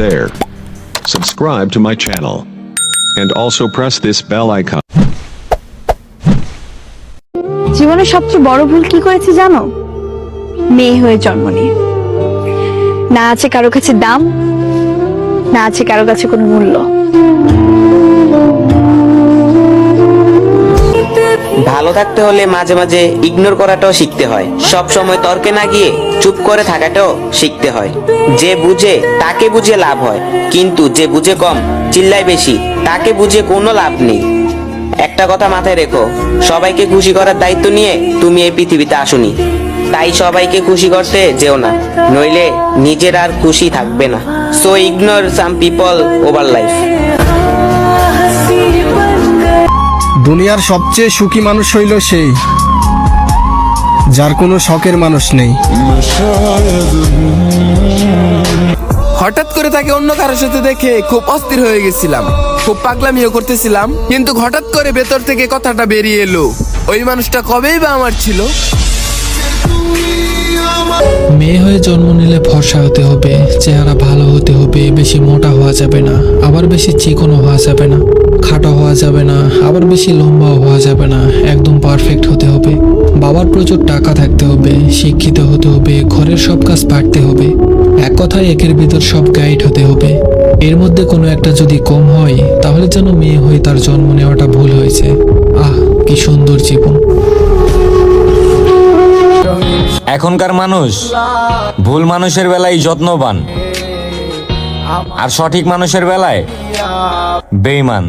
there. Subscribe to my channel. And also press this bell icon. জীবনের সবচেয়ে বড় ভুল কি করেছি জানো? মেয়ে হয়ে জন্ম নিয়ে। না আছে কারো কাছে দাম, না আছে কারো কাছে কোনো মূল্য। ভালো থাকতে হলে মাঝে মাঝে ইগনোর করাটাও শিখতে হয়। সব সময় তর্কে না গিয়ে চুপ করে থাকাটাও শিখতে হয়। যে বুঝে তাকে বুঝে লাভ হয়, কিন্তু যে বুঝে কম চিল্লায় বেশি তাকে বুঝে কোনো লাভ নেই। একটা কথা মাথায় রেখো, সবাইকে খুশি করার দায়িত্ব নিয়ে তুমি এই পৃথিবীতে আসোনি। তাই সবাইকে খুশি করতে যেও না, নইলে নিজের আর খুশি থাকবে না। So ignore some people over life. দুনিয়ার সবচেয়ে সুখী মানুষ হইল সেই, যার কোনো শখের মানুষ নেই। হঠাৎ করে তাকে অন্য কারোর সাথে দেখে খুব অস্থির হয়ে গেছিলাম, খুব পাগলামিও করতেছিলাম, কিন্তু হঠাৎ করে ভেতর থেকে কথাটা বেরিয়ে এলো, ওই মানুষটা কবেই বা আমার ছিল। মেয়ে হয়ে জন্ম নিলে ফর্সা হতে হবে, চেহারা ভালো হতে হবে, বেশি মোটা হওয়া যাবে না, আবার বেশি চিকনও হওয়া যাবে না, খাটো হওয়া যাবে না, আবার বেশি লম্বাও হওয়া যাবে না, একদম পারফেক্ট হতে হবে। বাবার প্রচুর টাকা থাকতে হবে, শিক্ষিত হতে হবে, ঘরের সব কাজ পারতে হবে, এক কথায় একের ভিতর সব গাইড হতে হবে। এর মধ্যে কোনো একটা যদি কম হয় তাহলে যেন মেয়ে হয়ে তার জন্ম নেওয়াটা ভুল হয়েছে। আহ, কি সুন্দর জীবন। এখনকার মানুষ ভুল মানুষের বেলায় যত্নবান, আর সঠিক মানুষের বেলায় বেঈমান।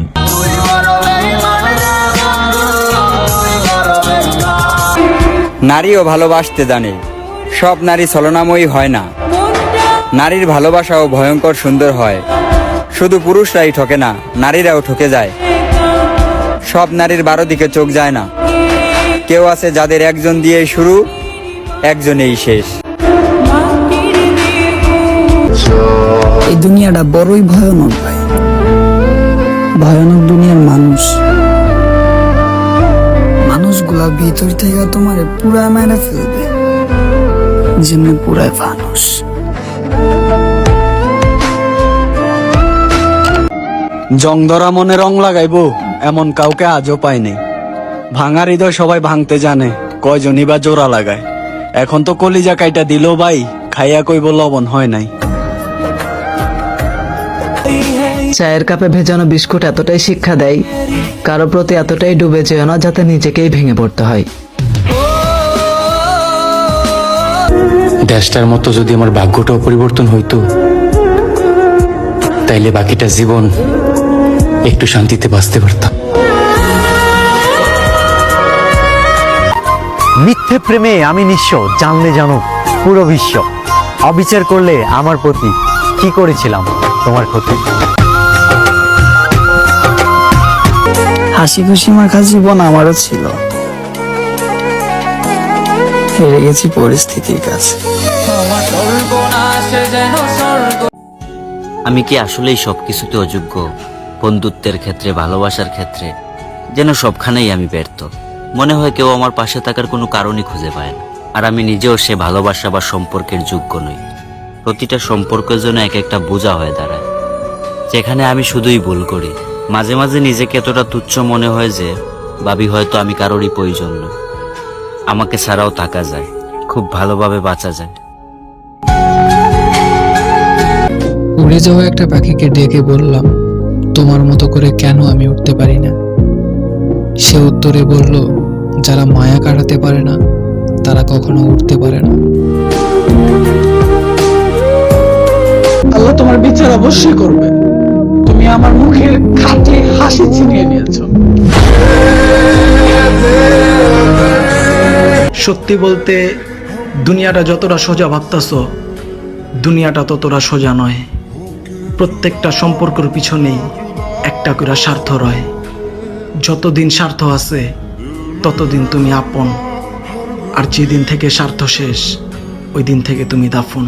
নারীও ভালোবাসতে জানে, সব নারী ছলনাময়ী হয় না। নারীর ভালোবাসাও ভয়ঙ্কর সুন্দর হয়। শুধু পুরুষরাই ঠকে না, নারীরাও ঠকে যায়। সব নারীর 12 দিকে চোখ যায় না। কেউ আছে যাদের একজন দিয়ে শুরু, একজনেই শেষ। এই দুনিয়াটা বড়ই ভয়ানক ভাই, ভয়ানক দুনিয়ার মানুষ। মানুষগুলা ভিতর থেকে তোমার পুরা মেরে ফেলবে, যেমনি পুরাই মানুষ। জং ধরা মনে রং লাগাইবো এমন কাউকে আজও পাইনি। ভাঙার হৃদয় সবাই ভাঙতে জানে, কয়জনই বা জোড়া লাগায়। এখন তো কলিজা কাইটা দিল ভাই, খাইয়া কইব লবণ হয় নাই। চায়ের কাপে ভেজানো বিস্কুট এতটাই শিক্ষা দেয়, কারো প্রতি এতটাই ডুবে যেও না যাতে নিজেকেই ভেঙে পড়তে হয়। দেশটার মতো যদি আমার ভাগ্যটাও পরিবর্তন হইতো, তাইলে বাকিটা জীবন একটু শান্তিতে বাঁচতে পারতাম। মিথ্যে প্রেমে আমি নিঃস্ব, জানলে জানো পুরো বিশ্ব। অবিচার করলে আমার প্রতি, কি করেছিলাম তোমার ক্ষতি। হাসি খুশি মাখা জীবন আমারও ছিল, হেরে গেছি পরিস্থিতির কাছে। আমি কি আসলেই সবকিছুতে অযোগ্য? বন্ধুত্বের ক্ষেত্রে, ভালোবাসার ক্ষেত্রে যেন সবখানেই আমি ব্যর্থ। মনে হয় কেউ আমার পাশে থাকার কোনো কারণই খুঁজে পায় না, আর আমি নিজেও সে ভালোবাসা বা সম্পর্কের যোগ্য নই। প্রতিটা সম্পর্কের জন্য এক একটা বোঝা হয়ে দাঁড়ায়, যেখানে আমি শুধুই ভুল করি। মাঝে মাঝে নিজেকে এতটা তুচ্ছ মনে হয় যে ভাবি হয়তো আমি কারোরই প্রয়োজন নই। আমাকে ছাড়াও থাকা যায়, খুব ভালোভাবে বাঁচা যায়। উড়ে যাওয়া একটা পাখিকে ডেকে বললাম, তোমার মতো করে কেন আমি উঠতে পারি না? সে উত্তরে বলল, যারা মায়া কাটাতে পারে না তারা কখনো উঠতে পারে না। আল্লাহ তোমার বিচার অবশ্যই করবে। তুমি আমার মুখের খাঁটি হাসি ছিনিয়ে নিয়েছো। সত্যি বলতে দুনিয়াটা যতটা সোজা ভাবতেছ, দুনিয়াটা ততটা সোজা নয়। প্রত্যেকটা সম্পর্কের পিছনেই একটা করে স্বার্থ রয়। যতদিন স্বার্থ আছে ততদিন তুমি আপন, আর যেদিন থেকে স্বার্থ শেষ ওই দিন থেকে তুমি দাফন।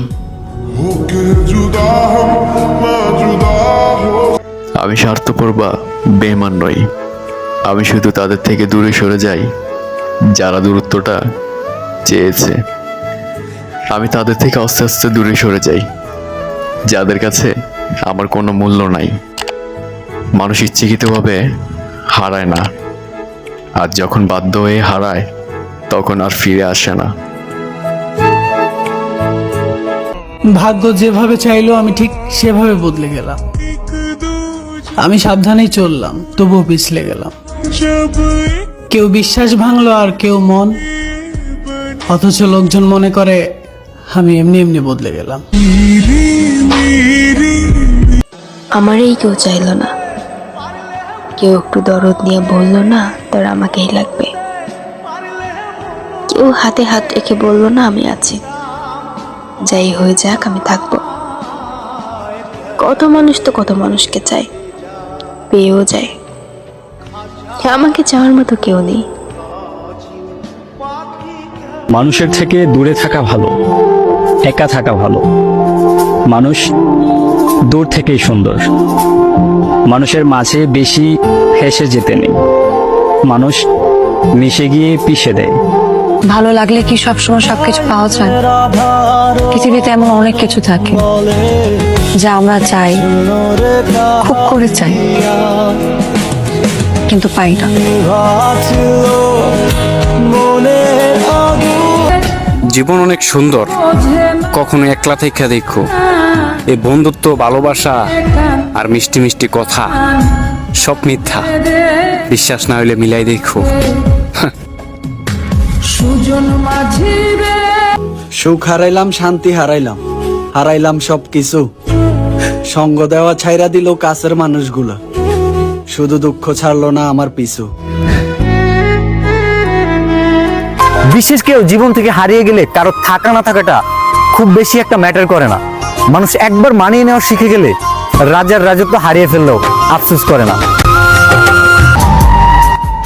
আমি স্বার্থপর বা বেঈমান নই, আমি শুধু তাদের থেকে দূরে সরে যাই যারা দূরত্বটা চেয়েছে। আমি তাদের থেকে আস্তে আস্তে দূরে সরে যাই যাদের কাছে আমার কোনো মূল্য নাই। মানুষ ইচ্ছাকৃতভাবে হারায় না, আর যখন বাধ্য হয়ে হারায় তখন আর ফিরে আসে না। ভাগ্য যেভাবে চাইলো আমি ঠিক সেভাবে বদলে গেলাম। আমি সাবধানেই চললাম, তবুও পিছলে গেলাম। কেউ বিশ্বাস ভাঙলো আর কেউ মন, অথচ লোকজন মনে করে আমি এমনি এমনি বদলে গেলাম। আমারই কেউ চাইলো না, কেউ একটু দরদ নিয়ে বললো না তোর আমাকেই লাগবে, কেউ হাতে হাত রেখে বললো না আমি আছি, যাই হয়ে যাক আমি থাকবো। কত মানুষ তো কত মানুষকে চায়, পেয়েও যায়, আমাকে চাওয়ার মতো কেউ নেই। মানুষের থেকে দূরে থাকা ভালো, একা থাকা ভালো। মানুষ দূর থেকেই সুন্দর, মানুষের মাঝে বেশি হেসে যেতে নেই, মানুষ মিশে গিয়ে পিষে দেয়। ভালো লাগলে কি সবসময় সবকিছু পাওয়া যায়? পৃথিবীতে এমন অনেক কিছু থাকে যা আমরা চাই, খুব করে চাই, কিন্তু পাই না। জীবন অনেক সুন্দর, কখনো একলা থেকে দেখো। এই বন্ধুত্ব, ভালোবাসা আর মিষ্টি মিষ্টি কথা সব মিথ্যা। বিশ্বাস না হইলে মিলাই দেখো। সুখ হারাইলাম, শান্তি হারাইলাম, হারাইলাম সবকিছু। সঙ্গ দেওয়া ছাইরা দিল কাছের মানুষগুলো, শুধু দুঃখ ছাড়লো না আমার পিছু। বিশেষ কেউ জীবন থেকে হারিয়ে গেলে কারো থাকা না থাকাটা খুব বেশি একটা ম্যাটার করে না। মানুষ একবার মানিয়ে নেওয়া শিখে গেলে রাজার রাজত্ব হারিয়ে ফেললেও আফসোস করে না।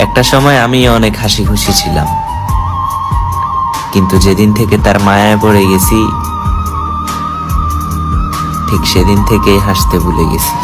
একটা সময় আমি অনেক হাসি খুশি ছিলাম, কিন্তু যেদিন থেকে তার মায়ায় পড়ে গেছি, ঠিক সেদিন থেকেই হাসতে ভুলে গেছি।